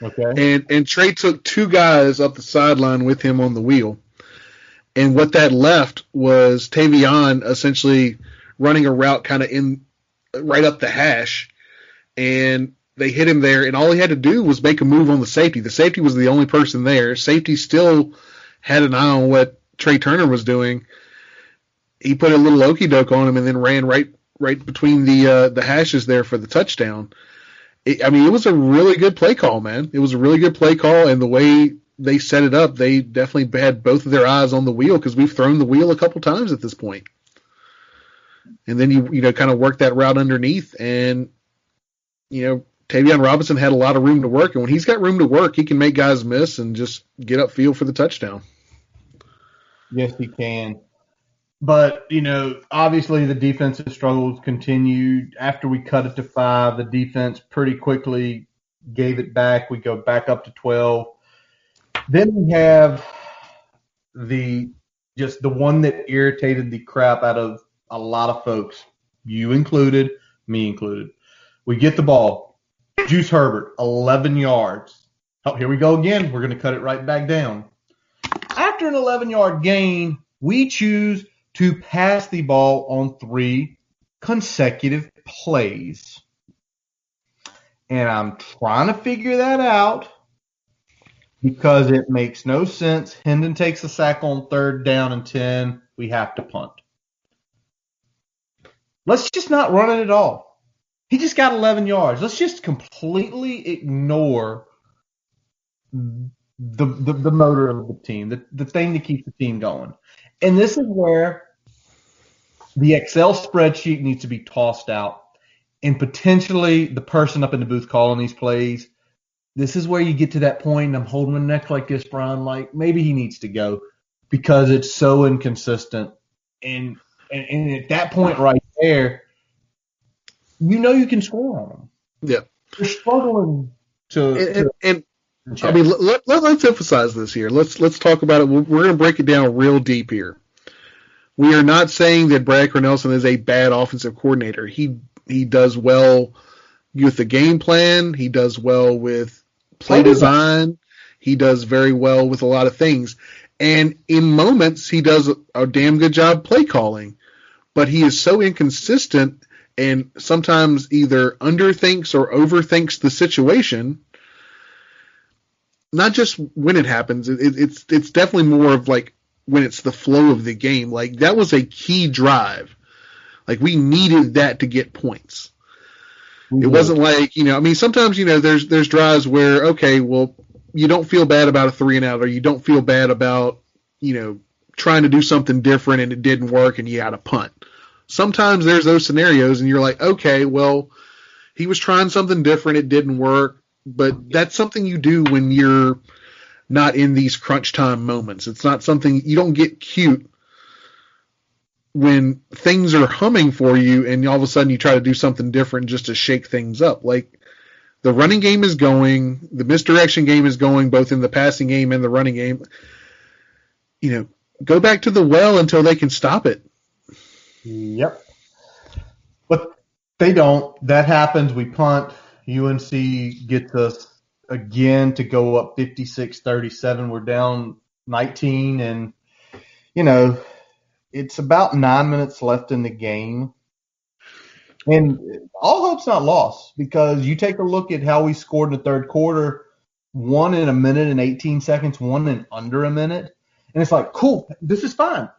Okay. And Trey took 2 guys up the sideline with him on the wheel. And what that left was Tavion essentially running a route kind of in right up the hash. And they hit him there, and all he had to do was make a move on the safety. The safety was the only person there. Safety still had an eye on what Trey Turner was doing. He put a little okey doke on him and then ran right between the hashes there for the touchdown. It was a really good play call, man. It was a really good play call, and the way they set it up, they definitely had both of their eyes on the wheel because we've thrown the wheel a couple times at this point. And then you kind of work that route underneath, and Tavion Robinson had a lot of room to work, and when he's got room to work, he can make guys miss and just get upfield for the touchdown. Yes, he can. But, obviously the defensive struggles continued. After we cut it to 5, the defense pretty quickly gave it back. We go back up to 12. Then we have the one that irritated the crap out of a lot of folks, you included, me included. We get the ball. Juice Herbert, 11 yards. Oh, here we go again. We're going to cut it right back down. After an 11-yard gain, we choose to pass the ball on 3 consecutive plays. And I'm trying to figure that out because it makes no sense. Hendon takes a sack on 3rd down and 10. We have to punt. Let's just not run it at all. He just got 11 yards. Let's just completely ignore the motor of the team, the thing that keeps the team going. And this is where the Excel spreadsheet needs to be tossed out. and potentially the person up in the booth calling these plays, this is where you get to that point, and I'm holding my neck like this, Brian, like maybe he needs to go because it's so inconsistent. And at that point right there, you can score on them. Yeah. They're struggling to I mean, let's emphasize this here. Let's talk about it. We're going to break it down real deep here. We are not saying that Brad Cornelsen is a bad offensive coordinator. He does well with the game plan. He does well with play design. He does very well with a lot of things. And in moments, he does a damn good job play calling. But he is so inconsistent and sometimes either underthinks or overthinks the situation. Not just when it happens. It's definitely more of like when it's the flow of the game. Like that was a key drive. Like we needed that to get points. It wasn't like, I mean, sometimes, there's drives where, okay, well, you don't feel bad about a 3-and-out, or you don't feel bad about, trying to do something different and it didn't work and you had a punt. Sometimes there's those scenarios and you're like, okay, well, he was trying something different. It didn't work. But that's something you do when you're not in these crunch time moments. It's not something you don't get cute when things are humming for you and all of a sudden you try to do something different just to shake things up. Like the running game is going, the misdirection game is going, both in the passing game and the running game. Go back to the well until they can stop it. Yep. But they don't. That happens. We punt. UNC gets us again to go up 56-37. We're down 19, and, it's about 9 minutes left in the game. And all hope's not lost because you take a look at how we scored in the third quarter, 1 in a minute and 18 seconds, 1 in under a minute. And it's like, cool, this is fine.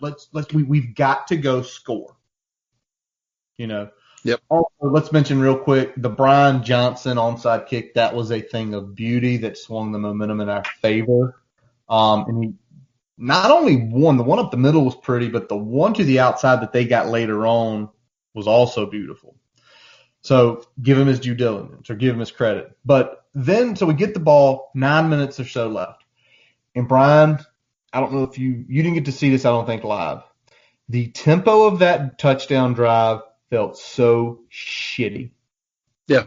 We've got to go score. Yep. Also, let's mention real quick the Brian Johnson onside kick. That was a thing of beauty that swung the momentum in our favor. And he not only won, the one up the middle was pretty, but the one to the outside that they got later on was also beautiful. So give him his due diligence or give him his credit. But then, so we get the ball, 9 minutes or so left. And Brian, I don't know if you didn't get to see this, I don't think, live. The tempo of that touchdown drive felt so shitty. Yeah.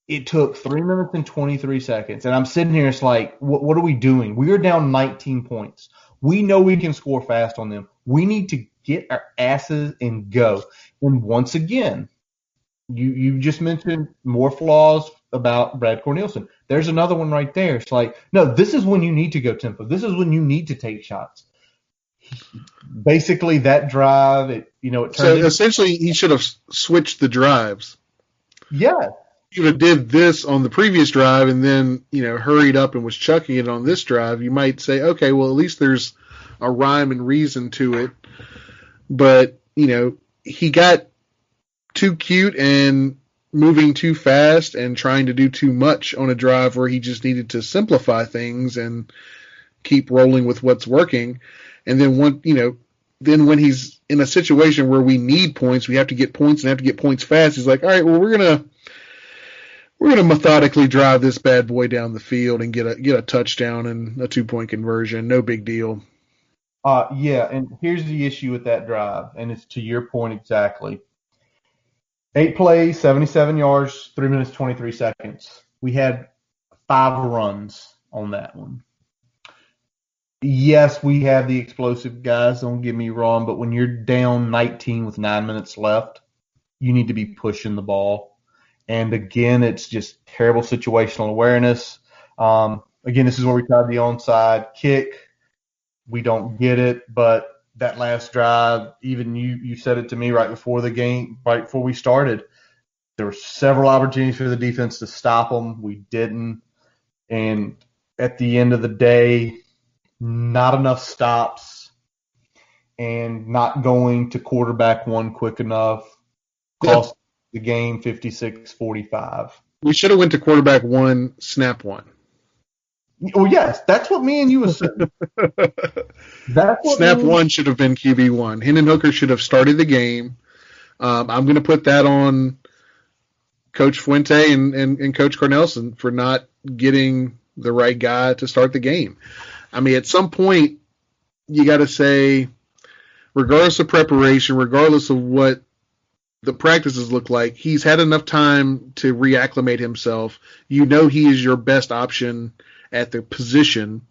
It took 3 minutes and 23 seconds. And I'm sitting here, it's like, what are we doing? We are down 19 points. We know we can score fast on them. We need to get our asses and go. And once again, you just mentioned more flaws about Brad Cornelsen. There's another one right there. It's like, no, this is when you need to go tempo. This is when you need to take shots. Basically, that drive, it turned essentially, he should have switched the drives. Yeah. If you would have did this on the previous drive and then, hurried up and was chucking it on this drive, you might say, okay, well, at least there's a rhyme and reason to it. But, he got too cute and moving too fast and trying to do too much on a drive where he just needed to simplify things and keep rolling with what's working. And then when he's in a situation where we need points, we have to get points and have to get points fast. He's like, all right, well, we're gonna methodically drive this bad boy down the field and get a touchdown and a 2-point conversion. No big deal. Yeah, and here's the issue with that drive, and it's to your point exactly. 8 plays, 77 yards, 3 minutes, 23 seconds. We had 5 runs on that one. Yes, we have the explosive guys, don't get me wrong, but when you're down 19 with 9 minutes left, you need to be pushing the ball. And again, it's just terrible situational awareness. Again, this is where we tried the onside kick. We don't get it, but that last drive, even you said it to me right before the game, right before we started, there were several opportunities for the defense to stop them. We didn't. And at the end of the day, not enough stops and not going to quarterback one quick enough cost the game 56-45. We should have went to quarterback one, snap one. Well, yes, that's what me and you were saying. Snap one should have been QB1. Hendon Hooker should have started the game. I'm going to put that on Coach Fuente and Coach Cornelison for not getting the right guy to start the game. I mean, at some point, you got to say, regardless of preparation, regardless of what the practices look like, he's had enough time to reacclimate himself. You know he is your best option at the position.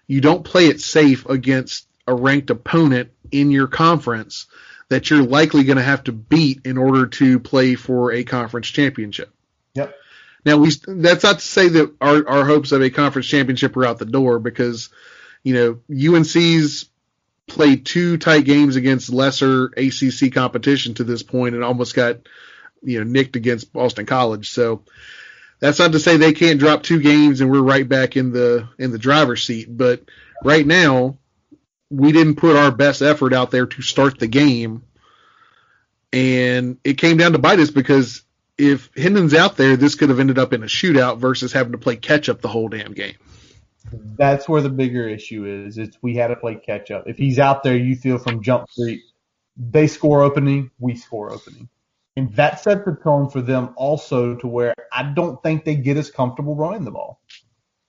You don't play it safe against a ranked opponent in your conference that you're likely going to have to beat in order to play for a conference championship. Yep. Now, that's not to say that our hopes of a conference championship are out the door, because, UNC's played 2 tight games against lesser ACC competition to this point and almost got, nicked against Boston College. So that's not to say they can't drop 2 games and we're right back in the driver's seat. But right now, we didn't put our best effort out there to start the game, and it came down to bite us, because if Hendon's out there, this could have ended up in a shootout versus having to play catch up the whole damn game. That's where the bigger issue is. We had to play catch up. If he's out there, you feel from jump street, they score opening, we score opening. And that sets the tone for them also, to where I don't think they get as comfortable running the ball.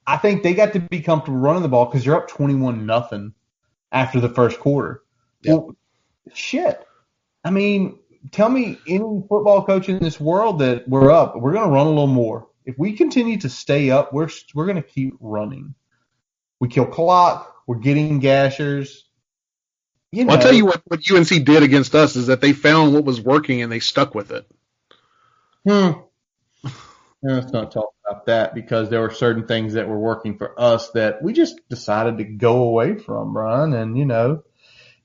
I think they got to be comfortable running the ball because you're up 21-0 after the first quarter. Yep. Well, shit. I mean, tell me any football coach in this world that we're up, we're going to run a little more. If we continue to stay up, we're going to keep running. We kill clock. We're getting gashers. I'll tell you what UNC did against us is that they found what was working and they stuck with it. Let's not talk about that, because there were certain things that were working for us that we just decided to go away from, Brian. And,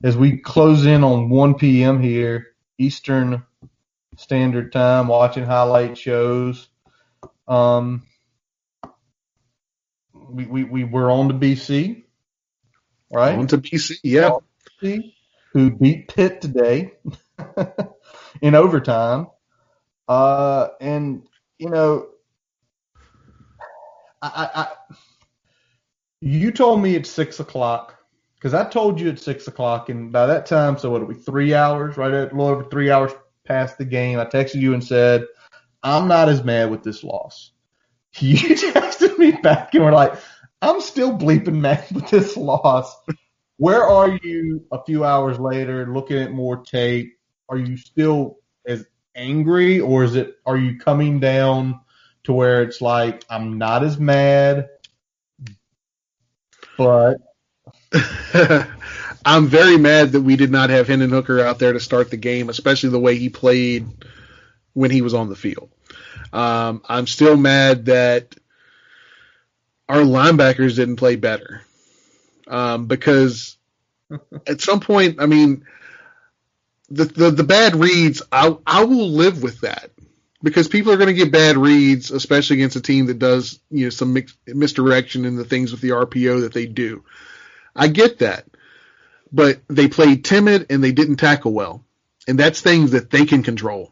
as we close in on 1 p.m. here, Eastern Standard Time, watching highlight shows, we were on to BC, right? On to BC, yeah. Who beat Pitt today in overtime. You told me it's 6:00, because I told you it's 6:00, and by that time, so what are we, 3 hours, right? A little over 3 hours past the game, I texted you and said, I'm not as mad with this loss. You texted me back and were like, I'm still bleeping mad with this loss. Where are you a few hours later looking at more tape? Are you still as angry, or are you coming down to where it's like, I'm not as mad, but I'm very mad that we did not have Hendon Hooker out there to start the game, especially the way he played when he was on the field. I'm still mad that our linebackers didn't play better. Because at some point, I mean, the bad reads, I will live with that, because people are going to get bad reads, especially against a team that does, some misdirection in the things with the RPO that they do. I get that, but they played timid and they didn't tackle well, and that's things that they can control.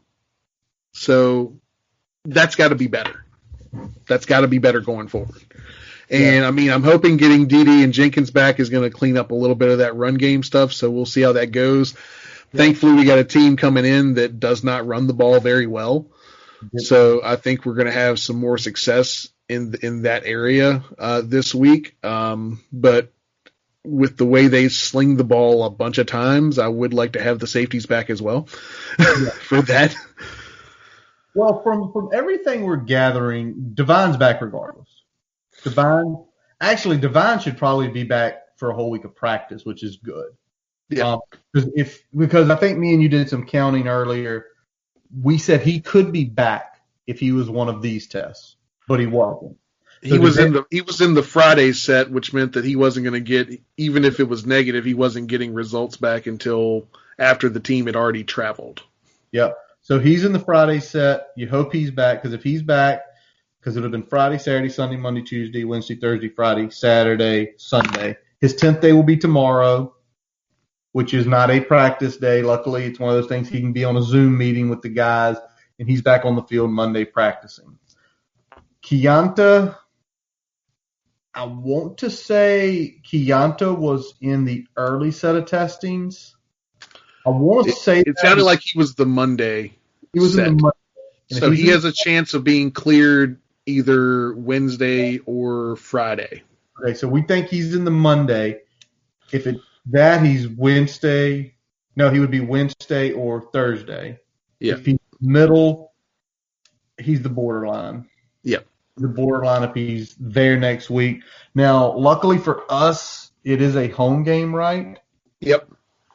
So that's got to be better. That's got to be better going forward. And, I mean, I'm hoping getting Dede and Jenkins back is going to clean up a little bit of that run game stuff, so we'll see how that goes. Yeah. Thankfully, we got a team coming in that does not run the ball very well. Yeah. So I think we're going to have some more success in that area this week. But with the way they sling the ball a bunch of times, I would like to have the safeties back as well for that. Well, from everything we're gathering, Divine's back regardless. Divine should probably be back for a whole week of practice, which is good. Yeah. Because I think me and you did some counting earlier. We said he could be back if he was one of these tests, but he wasn't. So he was in the Friday set, which meant that he wasn't going to get, even if it was negative, he wasn't getting results back until after the team had already traveled. Yep. So he's in the Friday set. You hope he's back, because if he's back, because it would have been Friday, Saturday, Sunday, Monday, Tuesday, Wednesday, Thursday, Friday, Saturday, Sunday. His 10th day will be tomorrow, which is not a practice day. Luckily, it's one of those things he can be on a Zoom meeting with the guys, and he's back on the field Monday practicing. Keonta, I want to say Keonta was in the early set of testings. I want to say it sounded like he was the Monday. He was set. in the Monday. And so he has a chance of being cleared either Wednesday or Friday. Okay, so we think he's in the Monday. If it's that, he's Wednesday. No, he would be Wednesday or Thursday. Yeah. If he's middle, he's the borderline. Yep. The borderline if he's there next week. Now, luckily for us, it is a home game, right? Yep.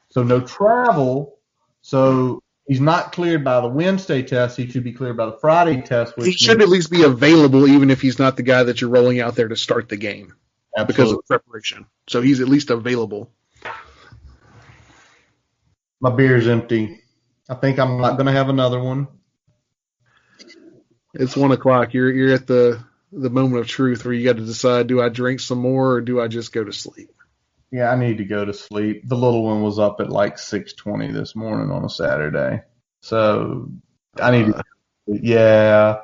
So no travel. So he's not cleared by the Wednesday test. He should be cleared by the Friday test. He should at least be available, even if he's not the guy that you're rolling out there to start the game. Absolutely. Because of preparation. So he's at least available. My beer's empty. I think I'm not going to have another one. It's 1:00. You're at the moment of truth where you got to decide: do I drink some more or do I just go to sleep? Yeah, I need to go to sleep. The little one was up at like 6:20 this morning on a Saturday, so I need to. Yeah,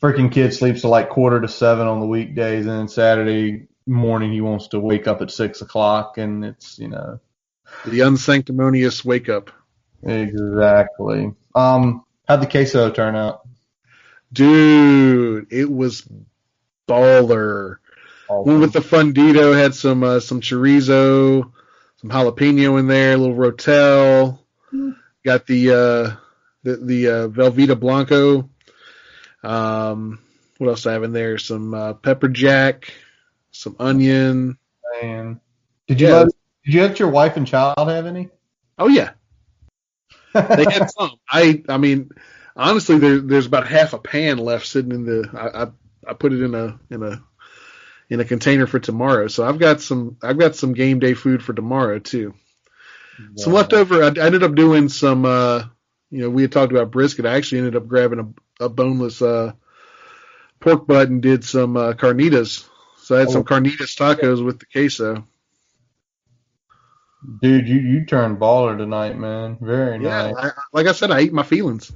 freaking kid sleeps till like 6:45 on the weekdays, and then Saturday morning he wants to wake up at 6:00, and it's the unsanctimonious wake up. Exactly. How'd the queso turn out? Dude, it was baller. Awesome. Went with the fundito, had some chorizo, some jalapeno in there, a little rotel. Got the Velveeta Blanco. What else do I have in there? Some pepper jack, some onion. Man, did you let your wife and child have any? Oh yeah, they had some. I mean, honestly, there's about half a pan left sitting in the. I put it in a container for tomorrow, so I've got some game day food for tomorrow too. Wow. Some leftover. I ended up doing some. We had talked about brisket. I actually ended up grabbing a boneless pork butt and did some carnitas. So I had some carnitas tacos with the queso. Dude, you turned baller tonight, man. Very nice. Like I said, I ate my feelings.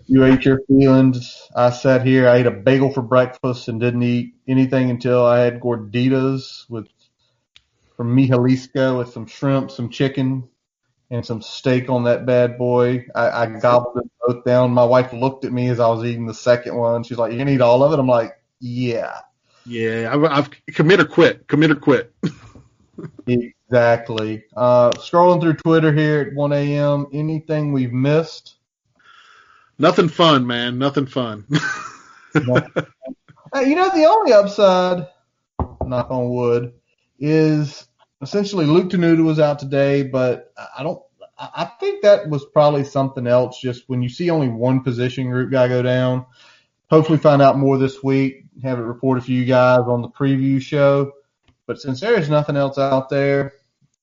You ate your feelings. I sat here. I ate a bagel for breakfast and didn't eat anything until I had gorditas from Mi Jalisco with some shrimp, some chicken, and some steak on that bad boy. I gobbled them both down. My wife looked at me as I was eating the second one. She's like, "You gonna eat all of it?" I'm like, "Yeah." Yeah, I've commit or quit. Commit or quit. Exactly. Scrolling through Twitter here at 1 a.m. Anything we've missed? Nothing fun, man. Nothing fun. The only upside, knock on wood, is essentially Luke Tenuta was out today, but I think that was probably something else. Just when you see only one position group guy go down, hopefully find out more this week, have it reported for you guys on the preview show. But since there is nothing else out there,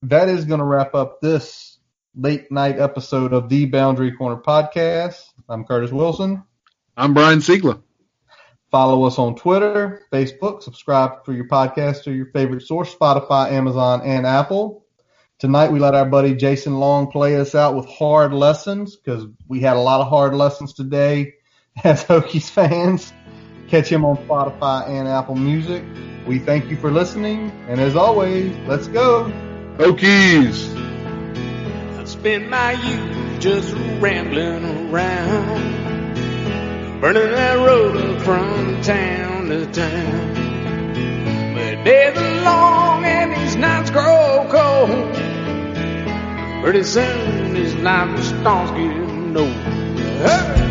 that is going to wrap up this late night episode of the Boundary Corner podcast. I'm Curtis Wilson. I'm Brian Siegler. Follow us on Twitter, Facebook, subscribe for your podcast to your favorite source, Spotify, Amazon, and Apple. Tonight we let our buddy Jason Long play us out with Hard Lessons because we had a lot of hard lessons today as Hokies fans. Catch him on Spotify and Apple Music. We thank you for listening, and as always, let's go. Hokies! I spend my youth just rambling around, burning that road up from town to town. But days are long and these nights grow cold. Pretty soon this life starts getting old. Hey!